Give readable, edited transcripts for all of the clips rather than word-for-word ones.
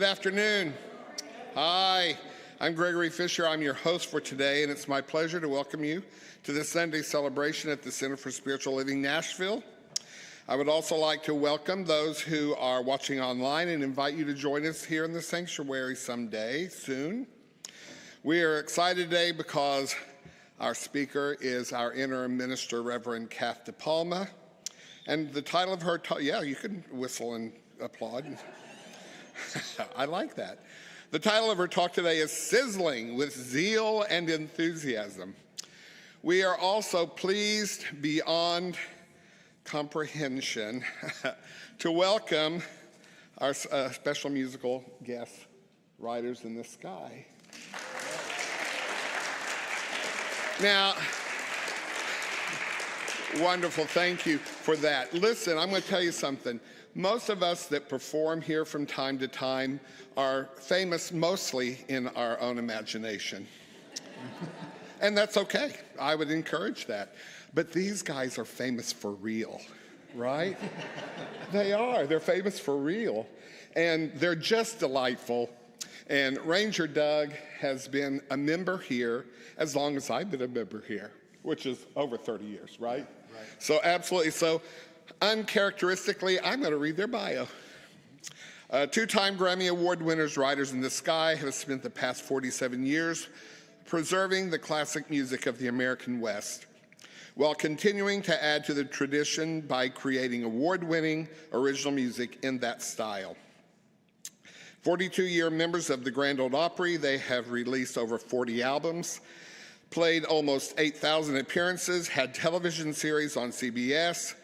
Good afternoon. Hi, I'm Gregory Fisher. I'm your host for today, and it's my pleasure to welcome you to the Sunday celebration at the Center for Spiritual Living Nashville. I would also like to welcome those who are watching online and invite you to join us here in the sanctuary someday soon. We are excited today because our speaker is our interim minister, Reverend CATH DEPALMA. And the title of her talk, yeah, you can whistle and applaud. I like that. The title of her talk today is Sizzling with Zeal and Enthusiasm. We are also pleased beyond comprehension to welcome our special musical guest, Riders in the Sky. Now, wonderful, thank you for that. Listen, I'm going to tell you something. Most of us that perform here from time to time are famous mostly in our own imagination. And that's okay. I would encourage that. But these guys are famous for real, right? They are. They're famous for real. And they're just delightful. And Ranger Doug has been a member here as long as I've been a member here, which is over 30 years, right? Right. So absolutely. So uncharacteristically, I'm going to read their bio. Two-time Grammy Award winners, Riders in the Sky, have spent the past 47 years preserving the classic music of the American West, while continuing to add to the tradition by creating award-winning original music in that style. 42-year members of the Grand Ole Opry, they have released over 40 albums, played almost 8,000 appearances, had television series on CBS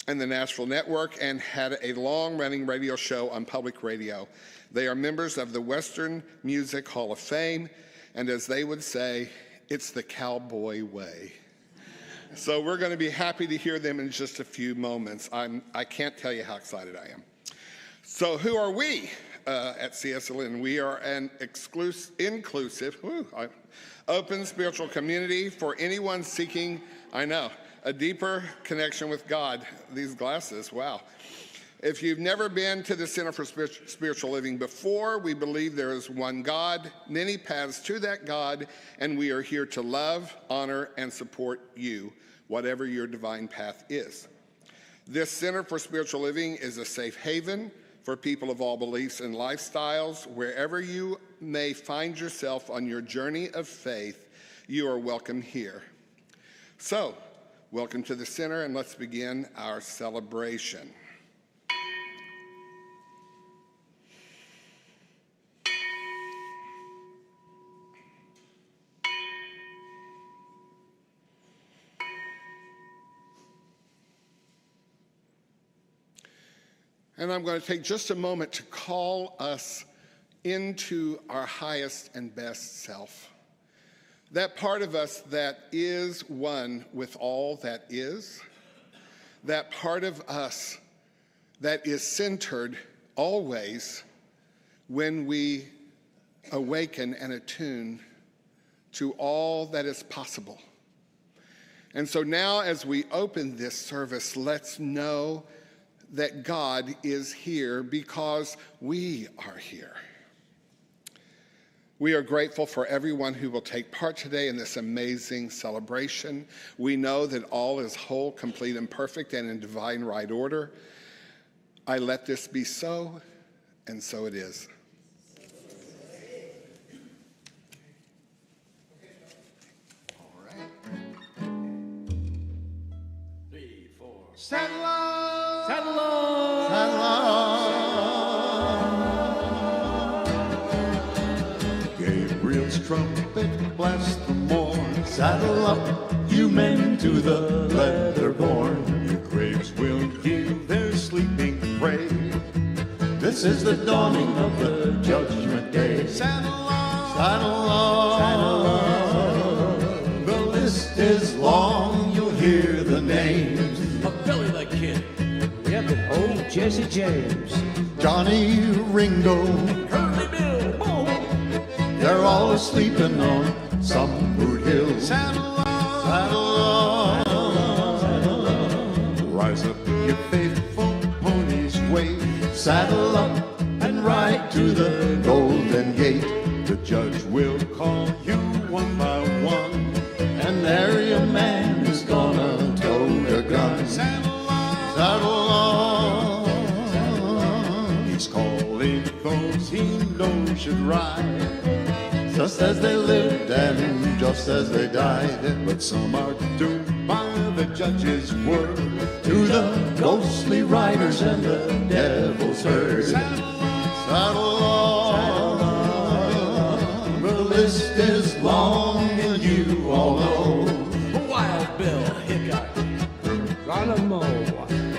and the Nashville Network, and had a long-running radio show on public radio. They are members of the Western Music Hall of Fame, and as they would say, it's the cowboy way. So we're going to be happy to hear them in just a few moments. I can't tell you how excited I am. So who are we at CSLN? We are an inclusive, open spiritual community for anyone seeking, a deeper connection with God. These glasses, wow. If you've never been to the Center for Spiritual Living before, we believe there is one God, many paths to that God, and we are here to love, honor, and support you, whatever your divine path is. This Center for Spiritual Living is a safe haven for people of all beliefs and lifestyles. Wherever you may find yourself on your journey of faith, you are welcome here. So, welcome to the center, and let's begin our celebration. And I'm going to take just a moment to call us into our highest and best self. That part of us that is one with all that is, that part of us that is centered always when we awaken and attune to all that is possible. And so now as we open this service, let's know that God is here because we are here. We are grateful for everyone who will take part today in this amazing celebration. We know that all is whole, complete, and perfect, and in divine right order. I let this be so, and so it is. All right. 3, 4. Saddle on! Saddle on! Saddle on! Trumpet blast the morn. Saddle up, you men, to the leather-born. Your graves will yield their sleeping prey. This is the dawning of the judgment day. Saddle on, saddle on, saddle on. The list is long, you'll hear the names of Billy the Kid. Yep, old Jesse James, Johnny Ringo, Curly Bill, Boom. They're all sleeping on some boot hill. Saddle on, saddle on, saddle on. Rise up, your faithful ponies wait. Saddle up and ride to the those he knows should ride, just as they lived and just as they died. But some are doomed by the judge's word to the ghostly riders and the devil's herd. Saddle on, the list is long and you all know. Wild Bill Hickok, Geronimo,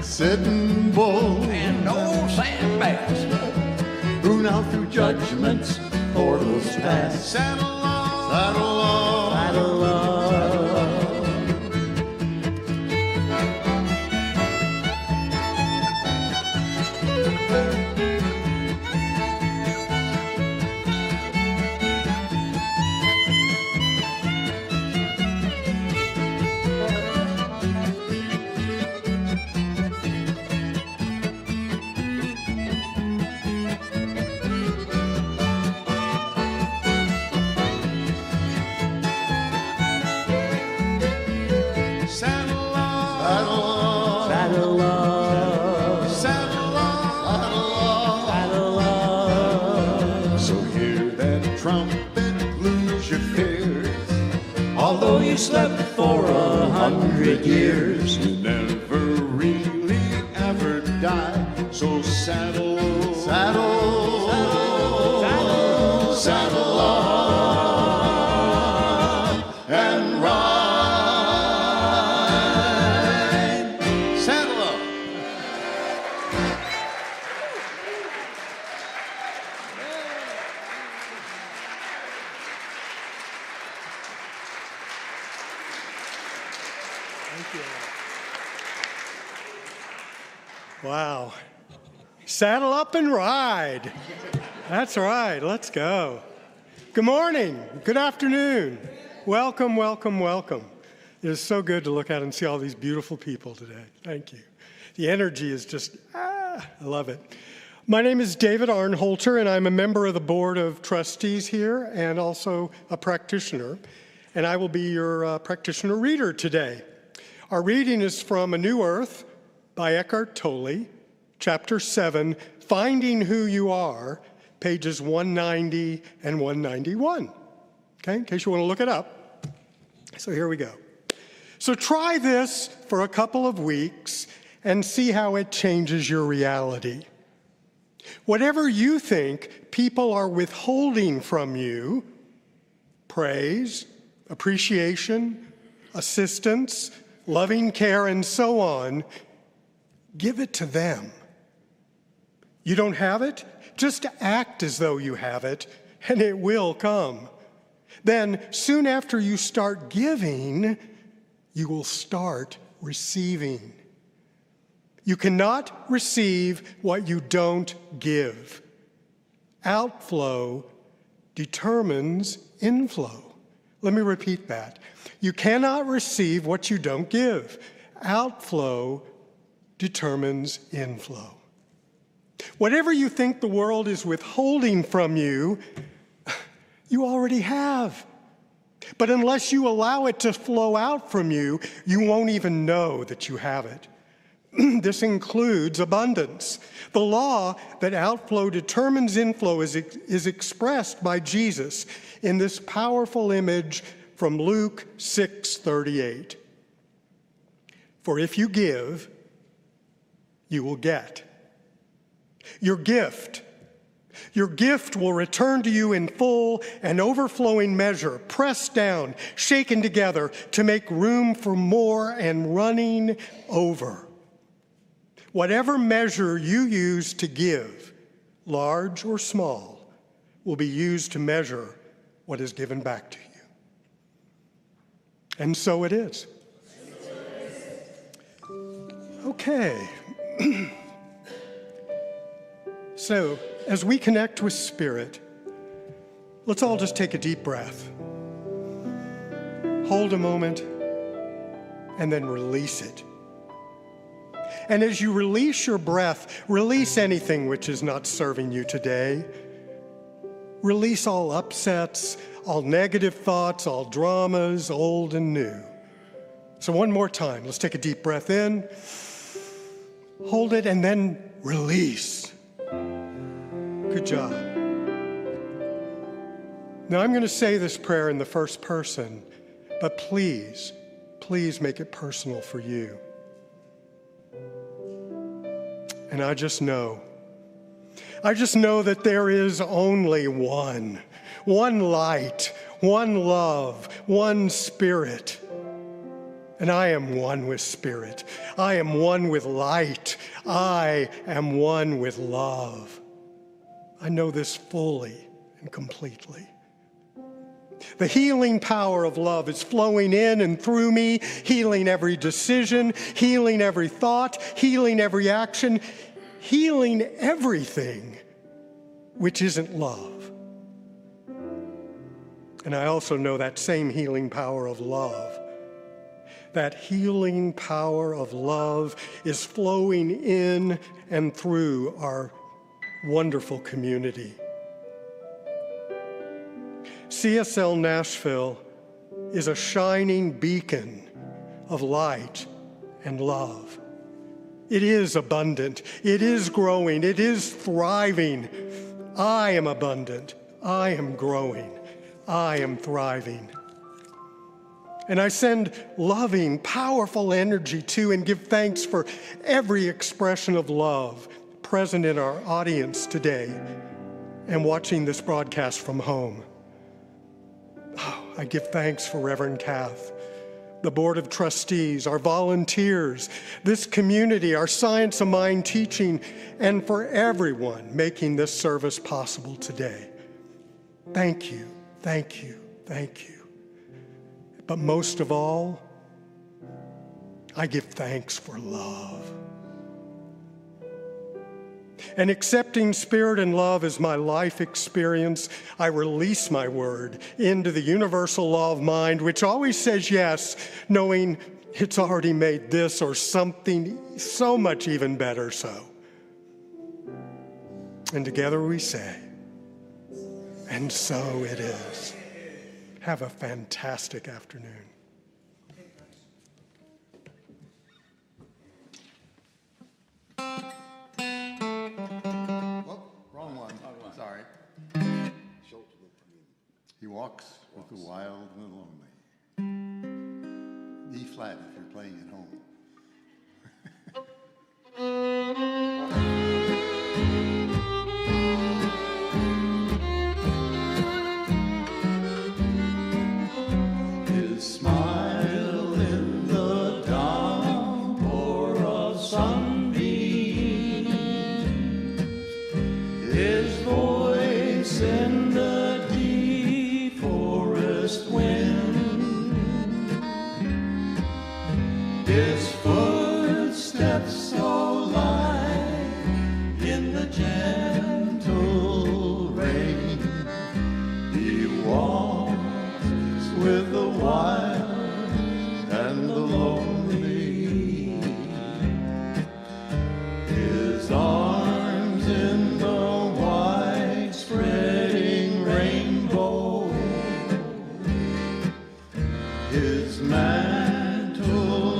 Sitting Bull, and old Sam Bass. who now through judgment's portals pass. Saddle on, saddle on, saddle on. Saddle on, saddle on, saddle on, saddle on. So hear that trumpet, lose your fears. Although you slept for 100 years, you never really ever die. So saddle, saddle, saddle, saddle, saddle on and ride. Saddle up. Wow. Saddle up and ride. That's right. Let's go. Good morning. Good afternoon. Welcome, welcome, welcome. It is so good to look out and see all these beautiful people today. Thank you. The energy is just, I love it. My name is David Arnholter, and I'm a member of the Board of Trustees here and also a practitioner. And I will be your practitioner reader today. Our reading is from A New Earth by Eckhart Tolle, Chapter 7, Finding Who You Are, pages 190 and 191. Okay, in case you want to look it up. So here we go. So try this for a couple of weeks and see how it changes your reality. Whatever you think people are withholding from you, praise, appreciation, assistance, loving care, and so on, give it to them. You don't have it? Just act as though you have it, and it will come. Then, soon after you start giving, you will start receiving. You cannot receive what you don't give. Outflow determines inflow. Let me repeat that. You cannot receive what you don't give. Outflow determines inflow. Whatever you think the world is withholding from you, you already have. But unless you allow it to flow out from you, you won't even know that you have it. This includes abundance. The law that outflow determines inflow is expressed by Jesus in this powerful image from Luke 6:38. For if you give, you will get. Your gift will return to you in full and overflowing measure, pressed down, shaken together to make room for more and running over. Whatever measure you use to give, large or small, will be used to measure what is given back to you. And so it is. Okay. So, as we connect with Spirit, let's all just take a deep breath. Hold a moment, and then release it. And as you release your breath, release anything which is not serving you today. Release all upsets, all negative thoughts, all dramas, old and new. So one more time, let's take a deep breath in, hold it, and then release. Good job. Now I'm going to say this prayer in the first person, but please make it personal for you. And I just know that there is only one light, one love, one Spirit. And I am one with Spirit. I am one with light. I am one with love. I know this fully and completely. The healing power of love is flowing in and through me, healing every decision, healing every thought, healing every action, healing everything which isn't love. And I also know that same healing power of love. That healing power of love is flowing in and through our wonderful community. CSL Nashville is a shining beacon of light and love. It is abundant. It is growing. It is thriving. I am abundant. I am growing. I am thriving. And I send loving, powerful energy to and give thanks for every expression of love present in our audience today and watching this broadcast from home. Oh, I give thanks for Reverend CATH, the Board of Trustees, our volunteers, this community, our Science of Mind teaching, and for everyone making this service possible today. Thank you, thank you, thank you. But most of all, I give thanks for love. And accepting Spirit and love as my life experience, I release my word into the universal law of mind, which always says yes, knowing it's already made this or something so much even better so. And together we say, and so it is. Have a fantastic afternoon. Wrong one. Sorry. He walks with the wild and the lonely. E flat if you're playing at home. His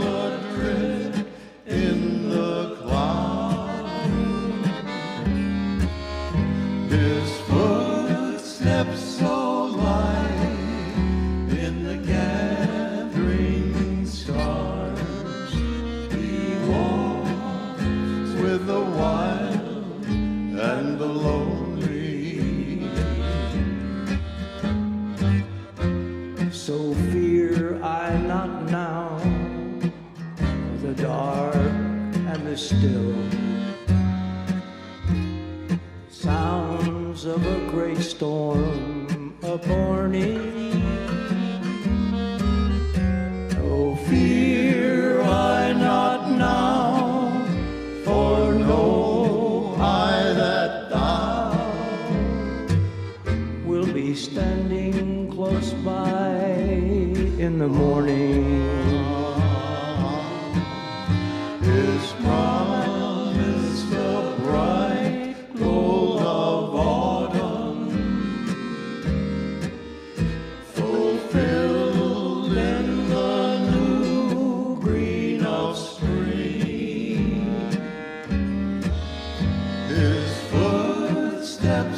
footsteps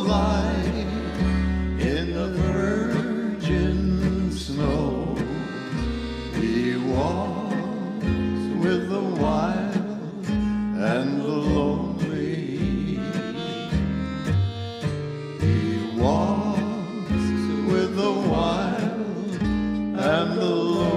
light in the virgin snow. He walks with the wild and the lonely. He walks with the wild and the lonely.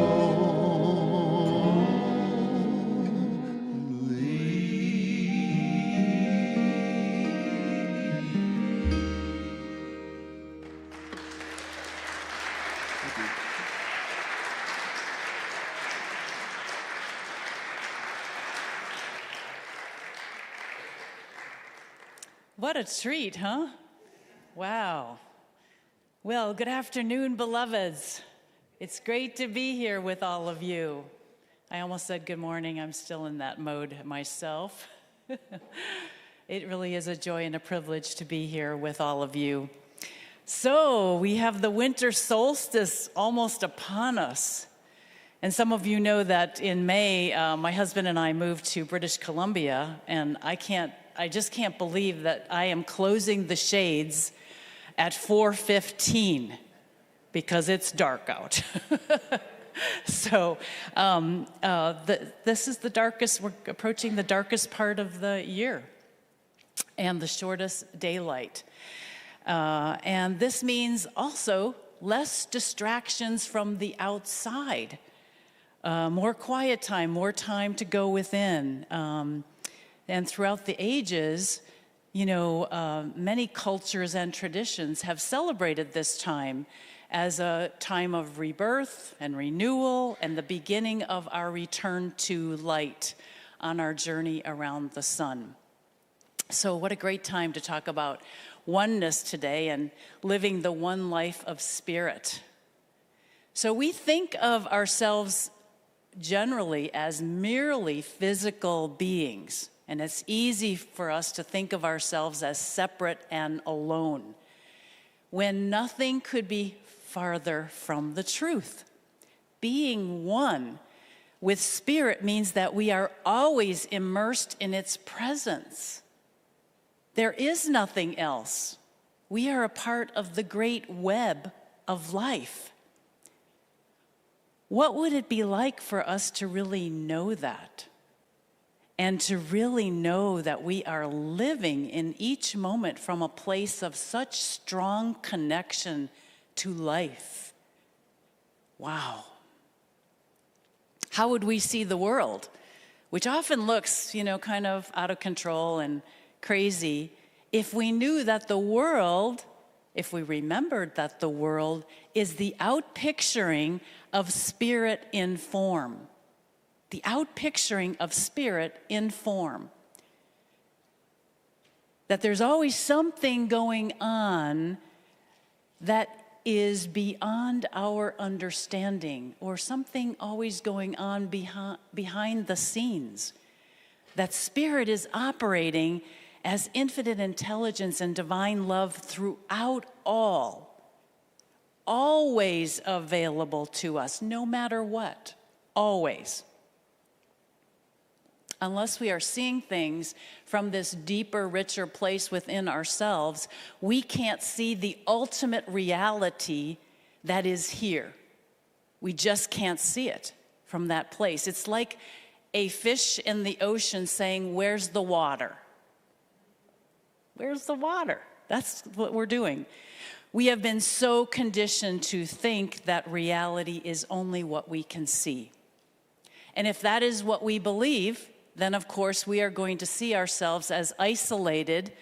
What a treat, huh? Wow. Well, good afternoon, beloveds. It's great to be here with all of you. I almost said good morning. I'm still in that mode myself. It really is a joy and a privilege to be here with all of you. So, we have the winter solstice almost upon us. And some of you know that in May, my husband and I moved to British Columbia, and I just can't believe that I am closing the shades at 4:15 because it's dark out. So this is the darkest, we're approaching the darkest part of the year and the shortest daylight. And this means also less distractions from the outside, more quiet time, more time to go within. And throughout the ages, you know, many cultures and traditions have celebrated this time as a time of rebirth and renewal and the beginning of our return to light on our journey around the sun. So what a great time to talk about oneness today and living the one life of spirit. So we think of ourselves generally as merely physical beings. And it's easy for us to think of ourselves as separate and alone, when nothing could be farther from the truth. Being one with spirit means that we are always immersed in its presence. There is nothing else. We are a part of the great web of life. What would it be like for us to really know that? And to really know that we are living in each moment from a place of such strong connection to life. Wow. How would we see the world, which often looks, you know, kind of out of control and crazy, if we knew that the world, if we remembered that the world is the outpicturing of spirit in form? The outpicturing of spirit in form. That there's always something going on that is beyond our understanding, or something always going on behind the scenes. That spirit is operating as infinite intelligence and divine love throughout all, always available to us, no matter what, always. Unless we are seeing things from this deeper, richer place within ourselves, we can't see the ultimate reality that is here. We just can't see it from that place. It's like a fish in the ocean saying, "Where's the water?" Where's the water? That's what we're doing. We have been so conditioned to think that reality is only what we can see. And if that is what we believe, then of course we are going to see ourselves as isolated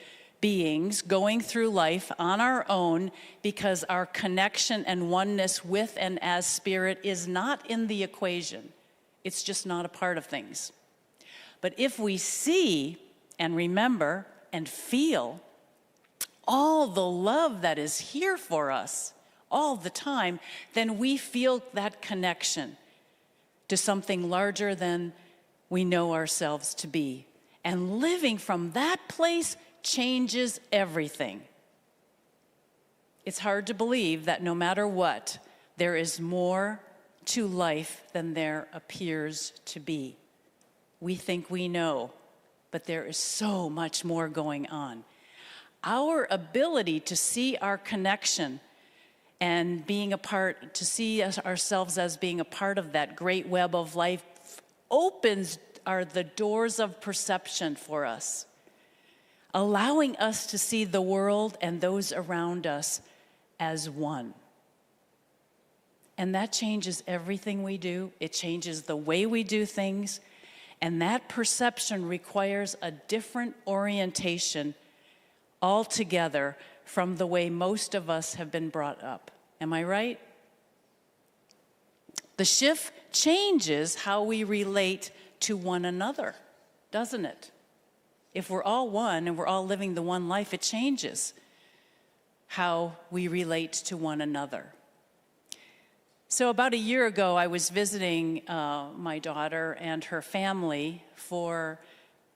beings going through life on our own, because our connection and oneness with and as spirit is not in the equation. It's just not a part of things. But if we see and remember and feel all the love that is here for us all the time, then we feel that connection to something larger than we know ourselves to be. And living from that place changes everything. It's hard to believe that no matter what, there is more to life than there appears to be. We think we know, but there is so much more going on. our ability to see our connection and being a part, to see ourselves as being a part of that great web of life are the doors of perception for us, allowing us to see the world and those around us as one. And that changes everything we do. It changes the way we do things. And that perception requires a different orientation altogether from the way most of us have been brought up. Am I right? The shift changes how we relate to one another, doesn't it? If we're all one and we're all living the one life, it changes how we relate to one another. So about a year ago, I was visiting my daughter and her family for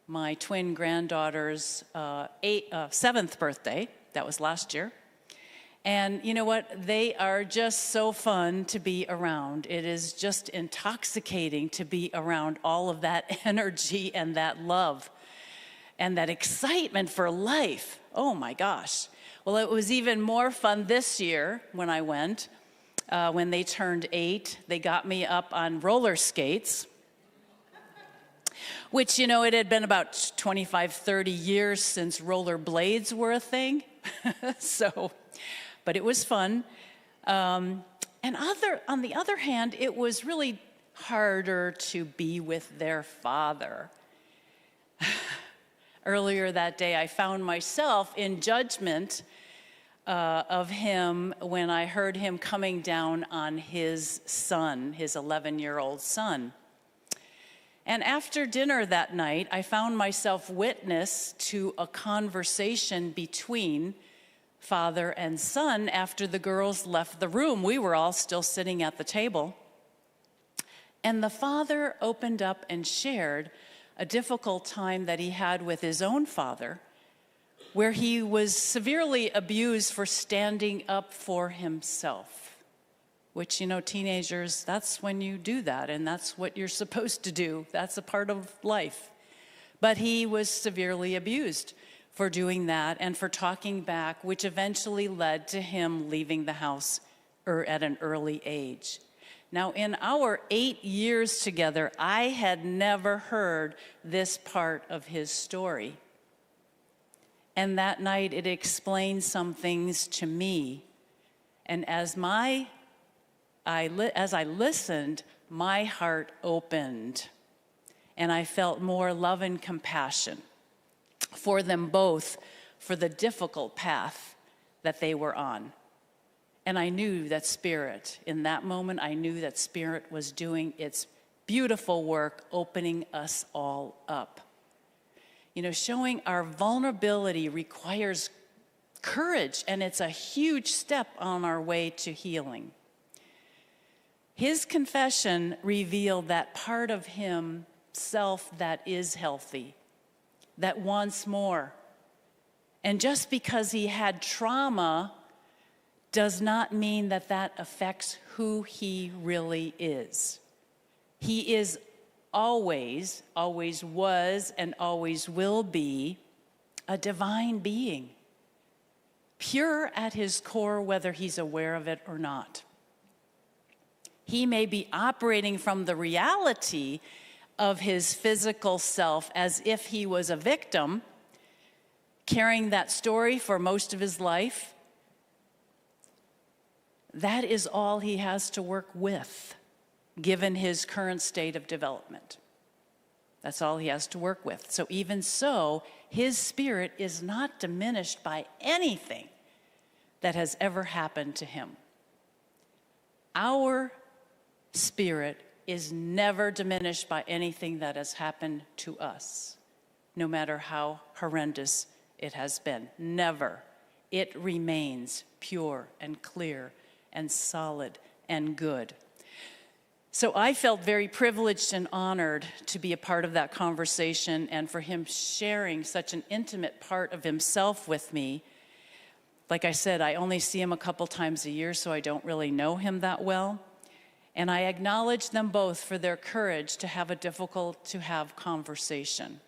my twin granddaughter's 7th birthday. That was last year. And you know what? They are just so fun to be around. It is just intoxicating to be around all of that energy and that love and that excitement for life. Oh my gosh. Well, it was even more fun this year when I went. When they turned 8, they got me up on roller skates, which, you know, it had been about 25, 30 years since roller blades were a thing. But it was fun. On the other hand, it was really harder to be with their father. Earlier that day, I found myself in judgment of him when I heard him coming down on his son, his 11-year-old son. And after dinner that night, I found myself witness to a conversation between father and son after the girls left the room. We were all still sitting at the table. And the father opened up and shared a difficult time that he had with his own father, where he was severely abused for standing up for himself, which, you know, teenagers, that's when you do that, and that's what you're supposed to do. That's a part of life. But he was severely abused for doing that and for talking back, which eventually led to him leaving the house at an early age. Now, in our 8 years together, I had never heard this part of his story. And that night, it explained some things to me. And as I listened, my heart opened. And I felt more love and compassion for them both, for the difficult path that they were on. And I knew that Spirit, in that moment, I knew that Spirit was doing its beautiful work, opening us all up. You know, showing our vulnerability requires courage, and it's a huge step on our way to healing. His confession revealed that part of himself that is healthy, that wants more. And just because he had trauma does not mean that that affects who he really is. He is always was, and always will be a divine being, pure at his core, whether he's aware of it or not. He may be operating from the reality of his physical self as if he was a victim, carrying that story for most of his life. That is all he has to work with, given his current state of development. That's all he has to work with. So even so, his spirit is not diminished by anything that has ever happened to him. Our spirit is never diminished by anything that has happened to us, no matter how horrendous it has been. Never. It remains pure and clear and solid and good. So I felt very privileged and honored to be a part of that conversation and for him sharing such an intimate part of himself with me. Like I said, I only see him a couple times a year, so I don't really know him that well. And I acknowledge them both for their courage to have a difficult-to-have conversation.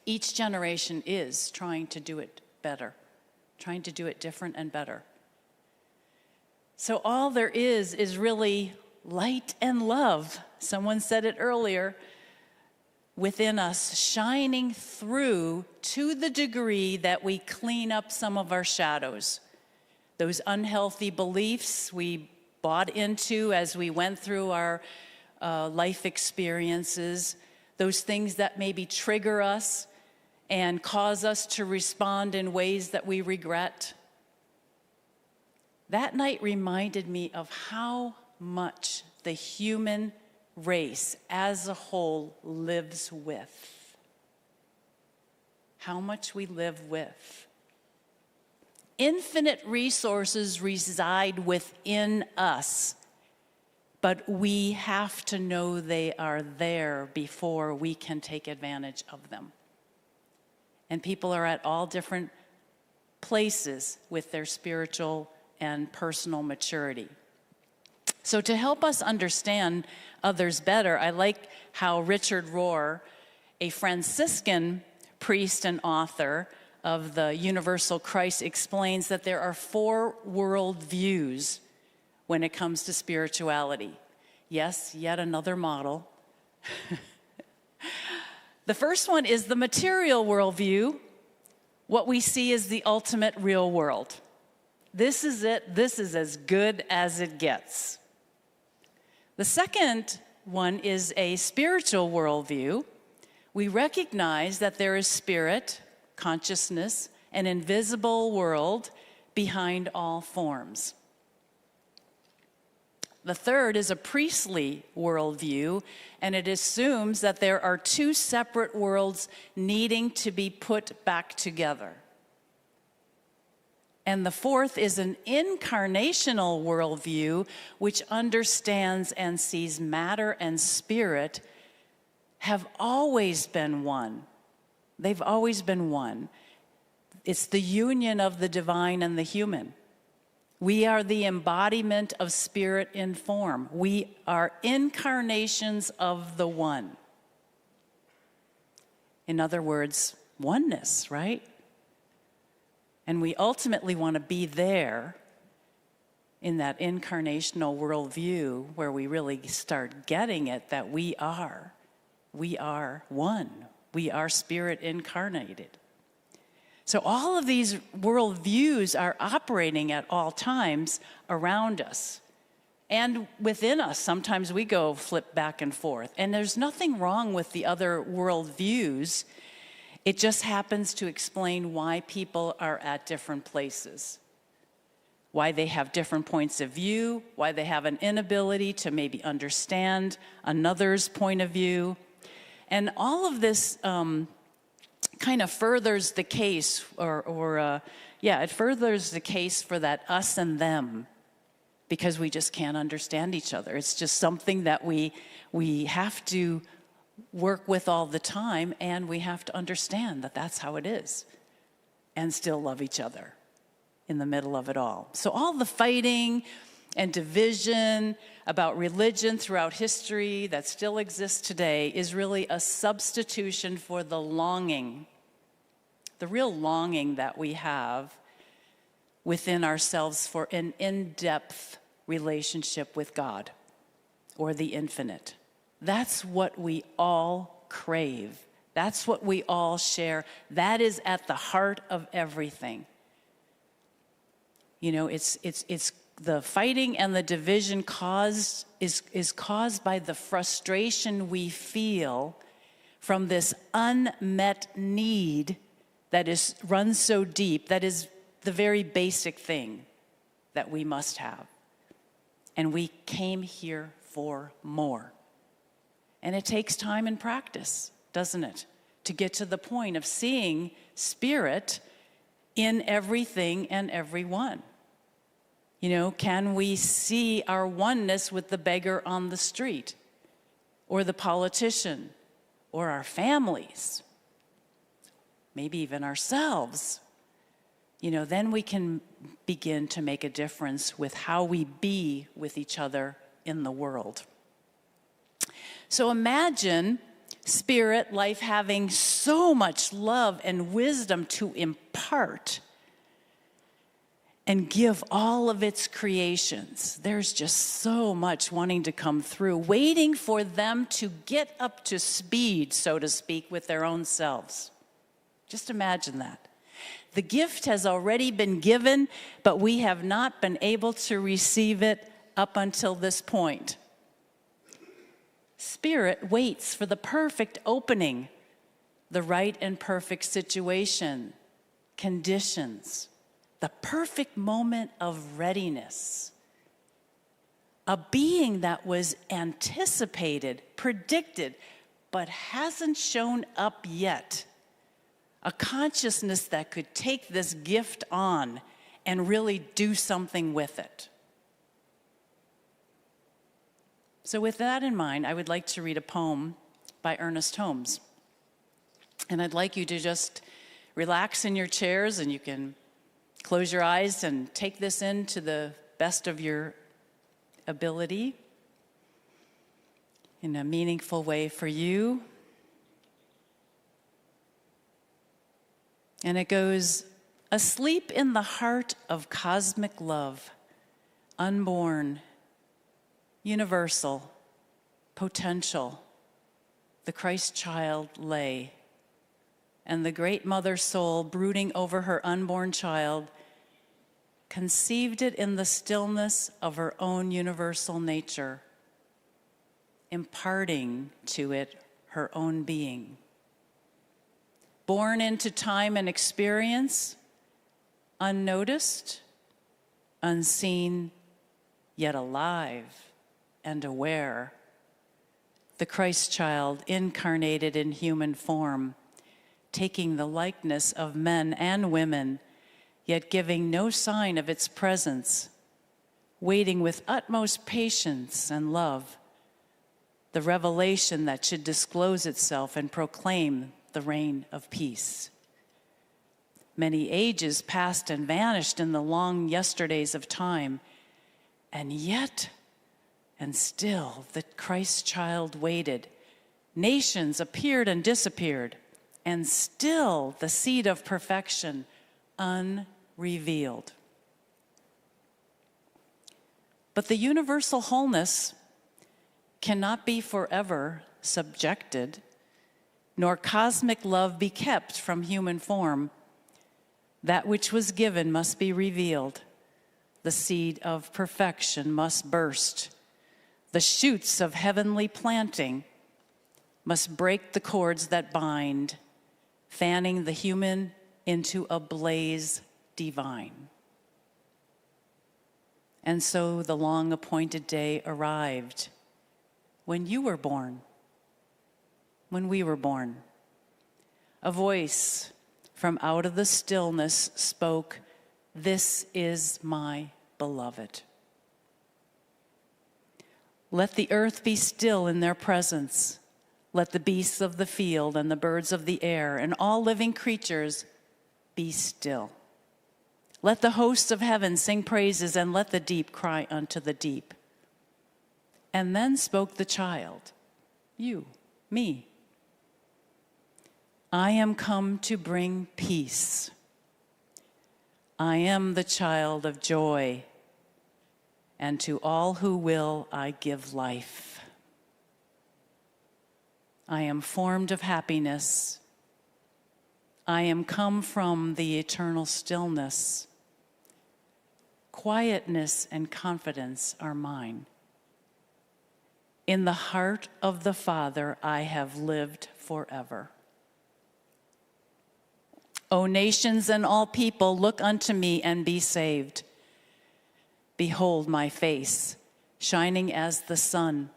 Each generation is trying to do it better, trying to do it different and better. So all there is really light and love. Someone said it earlier, within us, shining through to the degree that we clean up some of our shadows. Those unhealthy beliefs we bought into as we went through our life experiences, those things that maybe trigger us and cause us to respond in ways that we regret. That night reminded me of how much the human race as a whole lives with. How much we live with. Infinite resources reside within us, but we have to know they are there before we can take advantage of them. And people are at all different places with their spiritual and personal maturity. So to help us understand others better, I like how Richard Rohr, a Franciscan priest and author of the Universal Christ, explains that there are 4 worldviews when it comes to spirituality. Yes, yet another model. The first one is the material worldview. What we see is the ultimate real world. This is it. This is as good as it gets. The second one is a spiritual worldview. We recognize that there is spirit, consciousness, an invisible world behind all forms. The third is a priestly worldview, and it assumes that there are 2 separate worlds needing to be put back together. And the fourth is an incarnational worldview, which understands and sees matter and spirit have always been one. They've always been one. It's the union of the divine and the human. We are the embodiment of spirit in form. We are incarnations of the one. In other words, oneness, right? And we ultimately want to be there in that incarnational worldview where we really start getting it that we are one. We are spirit incarnated. So all of these worldviews are operating at all times around us and within us. Sometimes we go flip back and forth. And there's nothing wrong with the other worldviews. It just happens to explain why people are at different places, why they have different points of view, why they have an inability to maybe understand another's point of view. And all of this kind of furthers the case, it furthers the case for that us and them, because we just can't understand each other. It's just something that we have to work with all the time, and we have to understand that that's how it is, and still love each other in the middle of it all. So all the fighting and division about religion throughout history that still exists today is really a substitution for the longing, the real longing that we have within ourselves for an in-depth relationship with God or the infinite. That's what we all crave. That's what we all share. That is at the heart of everything. You know, it's the fighting and the division is caused by the frustration we feel from this unmet need that runs so deep. That is the very basic thing that we must have. And we came here for more. And it takes time and practice, doesn't it, to get to the point of seeing spirit in everything and everyone. You know, can we see our oneness with the beggar on the street, or the politician, or our families, maybe even ourselves? You know, then we can begin to make a difference with how we be with each other in the world. So imagine Spirit, life having so much love and wisdom to impart and give all of its creations. There's just so much wanting to come through, waiting for them to get up to speed, so to speak, with their own selves. Just imagine that. The gift has already been given, but we have not been able to receive it up until this point. Spirit waits for the perfect opening, the right and perfect situation, conditions, the perfect moment of readiness. A being that was anticipated, predicted, but hasn't shown up yet. A consciousness that could take this gift on and really do something with it. So with that in mind, I would like to read a poem by Ernest Holmes. And I'd like you to just relax in your chairs, and you can close your eyes and take this in to the best of your ability in a meaningful way for you. And it goes, asleep in the heart of cosmic love, unborn, universal, potential, the Christ child lay, and the great mother soul brooding over her unborn child conceived it in the stillness of her own universal nature, imparting to it her own being. Born into time and experience, unnoticed, unseen, yet alive and aware, the Christ child incarnated in human form, taking the likeness of men and women, yet giving no sign of its presence, waiting with utmost patience and love, the revelation that should disclose itself and proclaim the reign of peace. Many ages passed and vanished in the long yesterdays of time, and yet, and still, the Christ child waited. Nations appeared and disappeared, and still the seed of perfection unrevealed. But the universal wholeness cannot be forever subjected, nor cosmic love be kept from human form. That which was given must be revealed. The seed of perfection must burst. The shoots of heavenly planting must break the cords that bind, fanning the human into a blaze divine. And so the long-appointed day arrived when you were born, when we were born. A voice from out of the stillness spoke, "This is my beloved." Let the earth be still in their presence. Let the beasts of the field and the birds of the air and all living creatures be still. Let the hosts of heaven sing praises, and let the deep cry unto the deep. And then spoke the child, you, me. I am come to bring peace. I am the child of joy, and to all who will I give life. I am formed of happiness. I am come from the eternal stillness. Quietness and confidence are mine. In the heart of the Father I have lived forever. O nations and all people, look unto me and be saved. Behold my face, shining as the sun,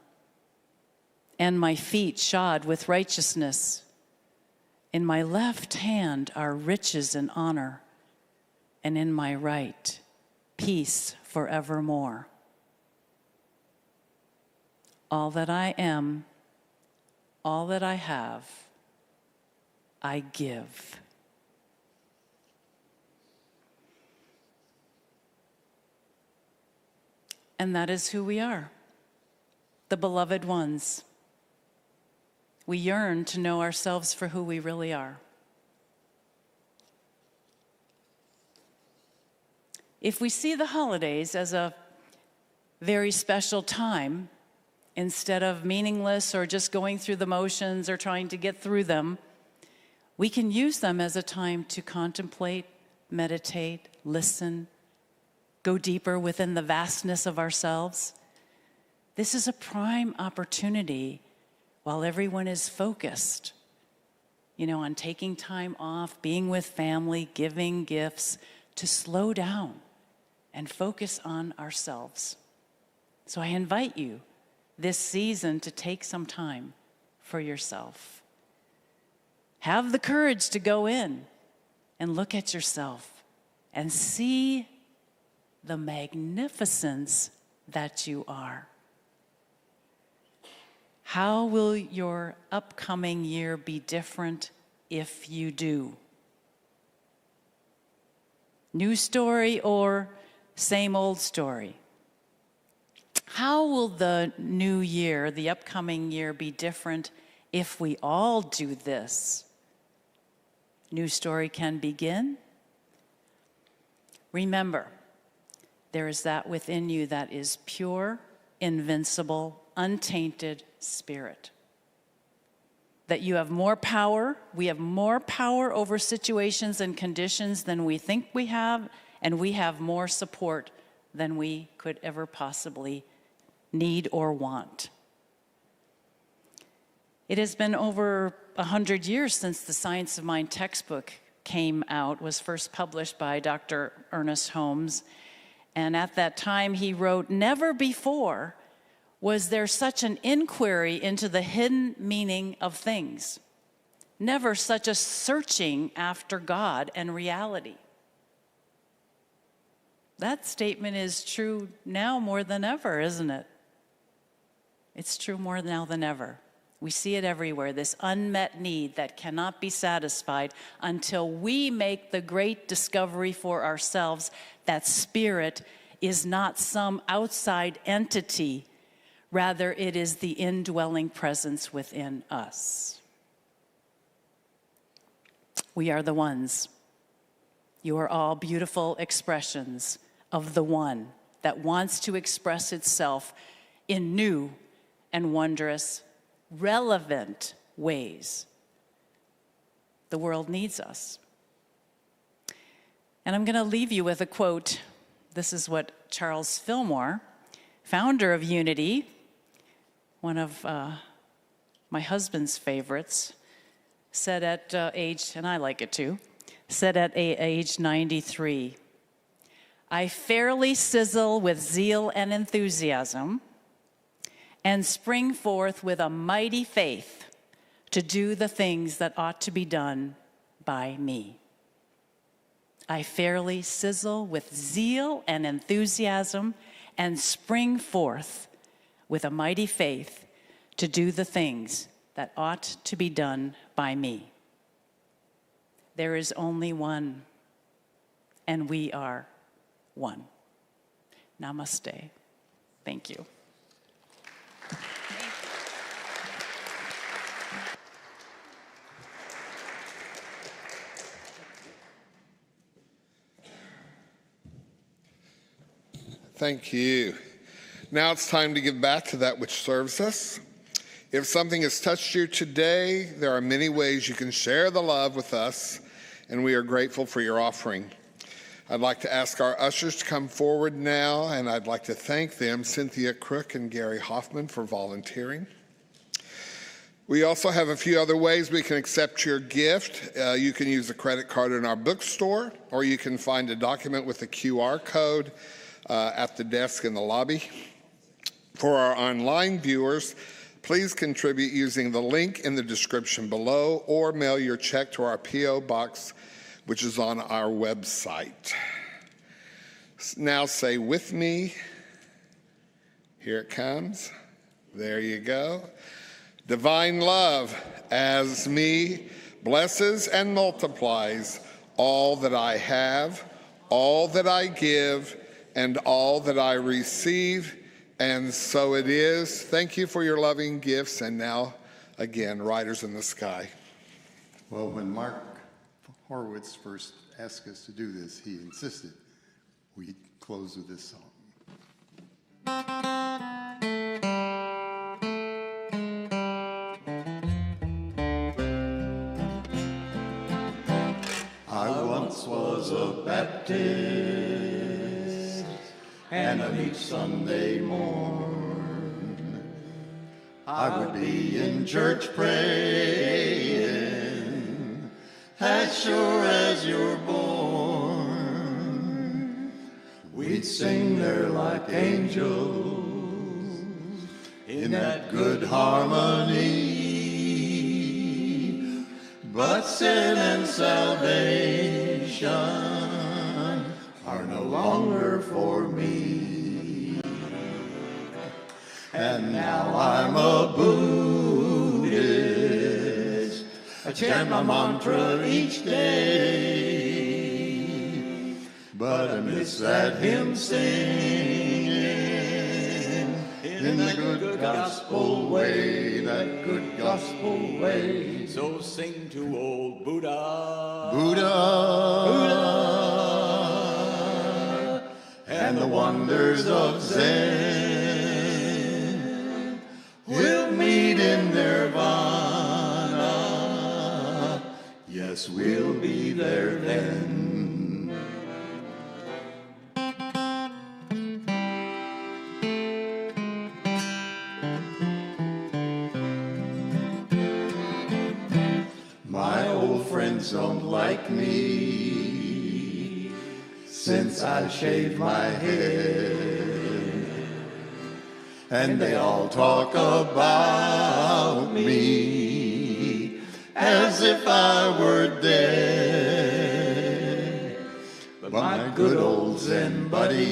and my feet shod with righteousness. In my left hand are riches and honor, and in my right, peace forevermore. All that I am, all that I have, I give. And that is who we are, the beloved ones. We yearn to know ourselves for who we really are. If we see the holidays as a very special time, instead of meaningless or just going through the motions or trying to get through them, we can use them as a time to contemplate, meditate, listen, go deeper within the vastness of ourselves. This is a prime opportunity while everyone is focused, on taking time off, being with family, giving gifts, to slow down and focus on ourselves. So I invite you this season to take some time for yourself. Have the courage to go in and look at yourself and see the magnificence that you are. How will your upcoming year be different if you do? New story or same old story? How will the new year, the upcoming year, be different if we all do this? New story can begin. Remember, there is that within you that is pure, invincible, untainted spirit. That you have more power, we have more power over situations and conditions than we think we have, and we have more support than we could ever possibly need or want. It has been over 100 years since the Science of Mind textbook came out, was first published by Dr. Ernest Holmes. And at that time he wrote, "Never before was there such an inquiry into the hidden meaning of things. Never such a searching after God and reality." That statement is true now more than ever, isn't it? It's true more now than ever. We see it everywhere, this unmet need that cannot be satisfied until we make the great discovery for ourselves that spirit is not some outside entity. Rather, it is the indwelling presence within us. We are the ones. You are all beautiful expressions of the one that wants to express itself in new and wondrous, relevant ways. The world needs us. And I'm going to leave you with a quote. This is what Charles Fillmore, founder of Unity, one of my husband's favorites, said at age, and I like it too, said at age 93, "I fairly sizzle with zeal and enthusiasm and spring forth with a mighty faith to do the things that ought to be done by me." I fairly sizzle with zeal and enthusiasm and spring forth with a mighty faith to do the things that ought to be done by me. There is only one, and we are one. Namaste. Thank you. Thank you. Now it's time to give back to that which serves us. If something has touched you today, there are many ways you can share the love with us, and we are grateful for your offering. I'd like to ask our ushers to come forward now, and I'd like to thank them, Cynthia Crook and Gary Hoffman, for volunteering. We also have a few other ways we can accept your gift. You can use a credit card in our bookstore, or you can find a document with a QR code at the desk in the lobby. For our online viewers, please contribute using the link in the description below, or mail your check to our P.O. Box, which is on our website. Now say with me, here it comes. There you go. Divine love as me blesses and multiplies all that I have, all that I give, and all that I receive, and so it is. Thank you for your loving gifts, and now Again, Riders in the Sky. Well, when Mark Horowitz first asked us to do this, he insisted we close with this song. I once was a Baptist, and on each Sunday morn I would be in church praying, as sure as you're born. We'd sing there like angels in that good harmony, but sin and salvation are no longer for me. And now I'm a Buddhist, I chant my mantra each day, but I miss that hymn singing in the good gospel way, that good gospel way. So sing to old Buddha, Buddha, and the wonders of Zen. We'll meet in Nirvana, yes, we'll be there then. My old friends don't like me since I shaved my head, and they all talk about me as if I were dead. But my good old Zen buddies,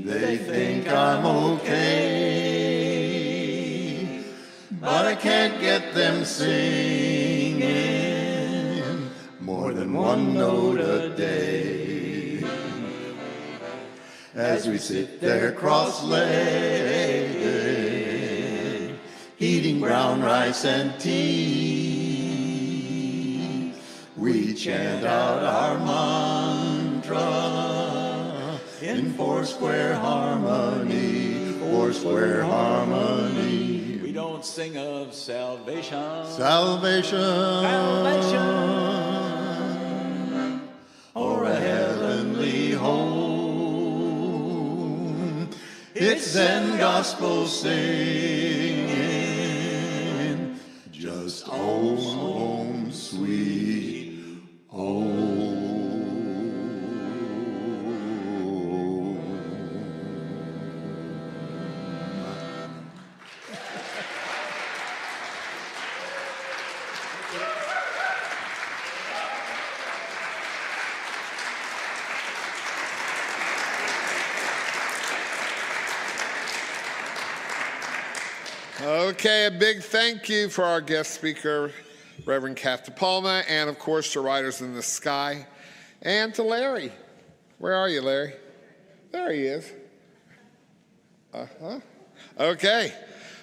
they think I'm okay, but I can't get them singing more than one note a day. As we sit there cross-legged, eating brown rice and tea, we chant out our mantra in four-square harmony, four-square harmony. we don't sing of salvation, Salvation, or a heavenly home. It's Zen gospel singing, just home, sweet home. Okay, a big thank you for our guest speaker, Reverend CATH DEPALMA, and of course to Riders in the Sky, and to Larry. Where are you, Larry? There he is. Okay,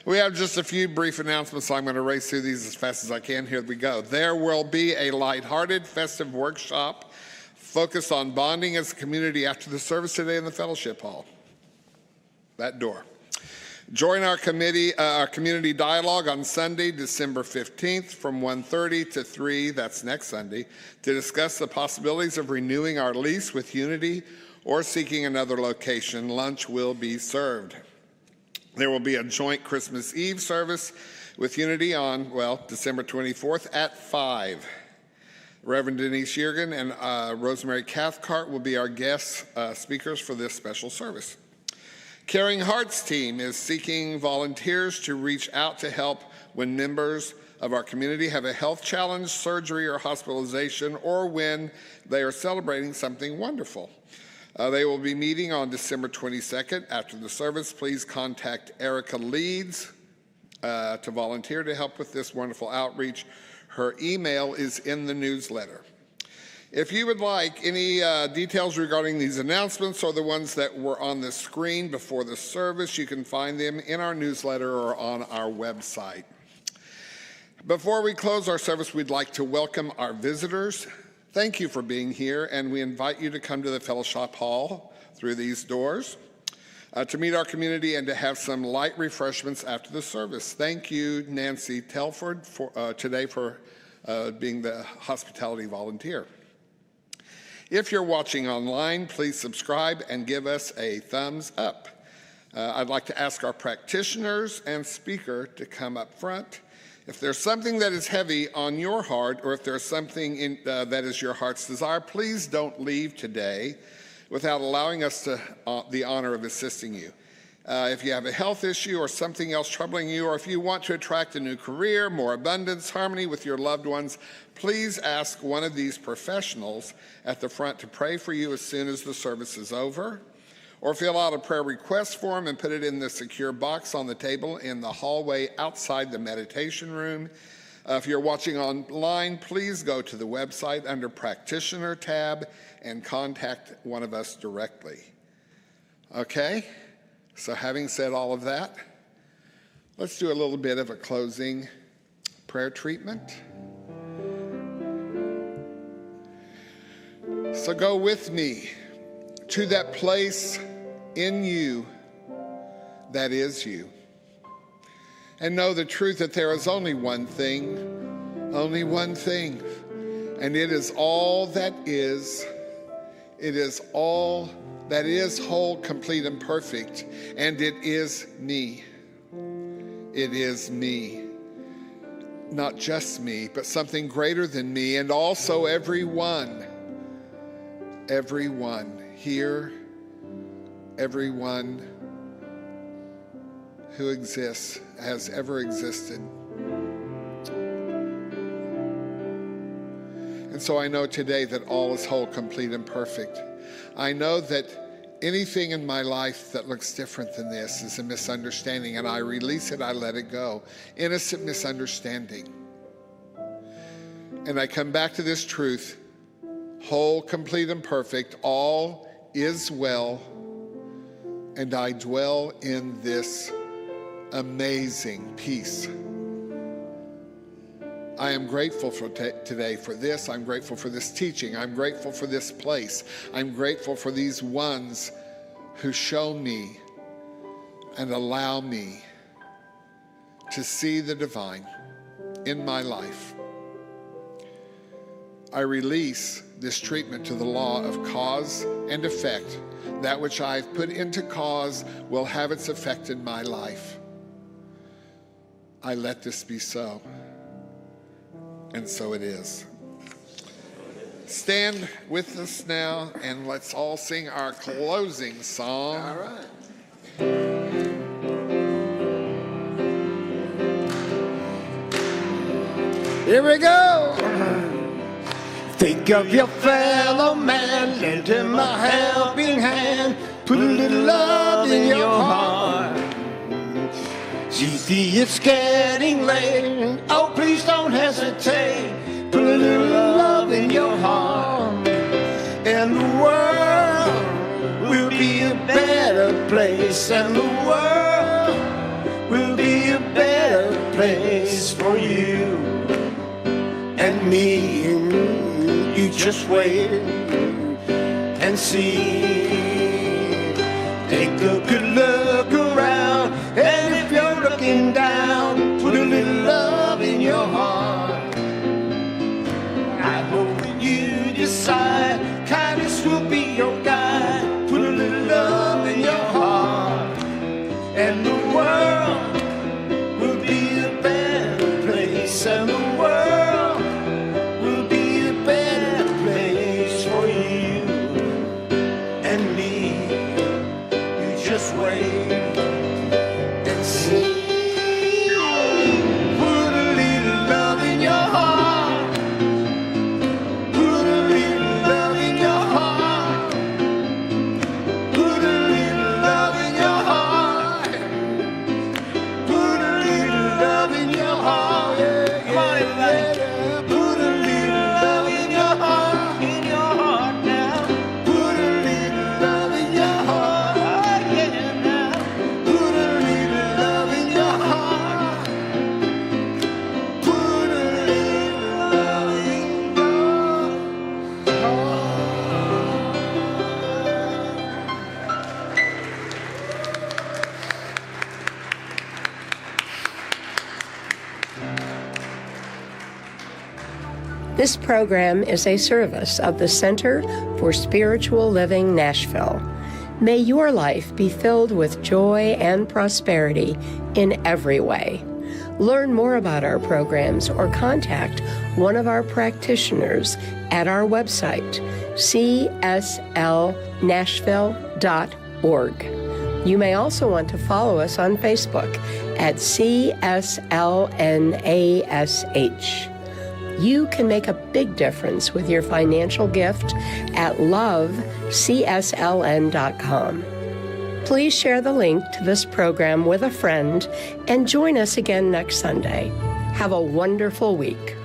we have just a few brief announcements, so I'm going to race through these as fast as I can. Here we go. There will be a lighthearted, festive workshop focused on bonding as a community after the service today in the fellowship hall. That door. Join our community dialogue on Sunday, December 15th from 1:30 to 3, that's next Sunday, to discuss the possibilities of renewing our lease with Unity or seeking another location. Lunch will be served. There will be a joint Christmas Eve service with Unity on, December 24th at 5. Reverend Denise Yergin and Rosemary Cathcart will be our guest speakers for this special service. Caring Hearts team is seeking volunteers to reach out to help when members of our community have a health challenge, surgery, or hospitalization, or when they are celebrating something wonderful. They will be meeting on December 22nd. After the service, please contact Erica Leeds to volunteer to help with this wonderful outreach. Her email is in the newsletter. If you would like any details regarding these announcements or the ones that were on the screen before the service, you can find them in our newsletter or on our website. Before we close our service, we'd like to welcome our visitors. Thank you for being here, and we invite you to come to the Fellowship Hall through these doors to meet our community and to have some light refreshments after the service. Thank you, Nancy Telford, today for being the hospitality volunteer. If you're watching online, please subscribe and give us a thumbs up. I'd like to ask our practitioners and speaker to come up front. If there's something that is heavy on your heart, or if there's something that is your heart's desire, please don't leave today without allowing us the honor of assisting you. If you have a health issue or something else troubling you, or if you want to attract a new career, more abundance, harmony with your loved ones, please ask one of these professionals at the front to pray for you as soon as the service is over. Or fill out a prayer request form and put it in the secure box on the table in the hallway outside the meditation room. If you're watching online, please go to the website under Practitioner tab and contact one of us directly. Okay? So having said all of that, let's do a little bit of a closing prayer treatment. So go with me to that place in you that is you. And know the truth that there is only one thing, and it is all that is. It is all that is whole, complete, and perfect, and it is me. It is me. Not just me, but something greater than me, and also everyone here, everyone who exists, has ever existed. And so I know today that all is whole, complete, and perfect. I know that anything in my life that looks different than this is a misunderstanding, and I release it, I let it go. Innocent misunderstanding. And I come back to this truth, whole, complete, and perfect, all is well, and I dwell in this amazing peace. I am grateful for today for this. I'm grateful for this teaching. I'm grateful for this place. I'm grateful for these ones who show me and allow me to see the divine in my life. I release this treatment to the law of cause and effect. That which I've put into cause will have its effect in my life. I let this be so. And so it is. Stand with us now and let's all sing our closing song. All right. Here we go. Think of your fellow man, lend him a helping hand, put a little love in your heart. See, it's getting late, oh please don't hesitate, put a little love in your heart, and the world will be a better place, and the world will be a better place for you and me. You just wait and see. Take a good look around, and if you're looking down, put a little love in your heart. I hope that you decide kindness will be your guide. Put a little love in your heart, and the world will be a better place, and the world will be a better place for you and me. You just wait and see. Put a little love in your heart. Put a little love in your heart. This program is a service of the Center for Spiritual Living Nashville. May your life be filled with joy and prosperity in every way. Learn more about our programs or contact one of our practitioners at our website, cslnashville.org. You may also want to follow us on Facebook at CSLNASH. You can make a big difference with your financial gift at lovecsln.com. Please share the link to this program with a friend and join us again next Sunday. Have a wonderful week.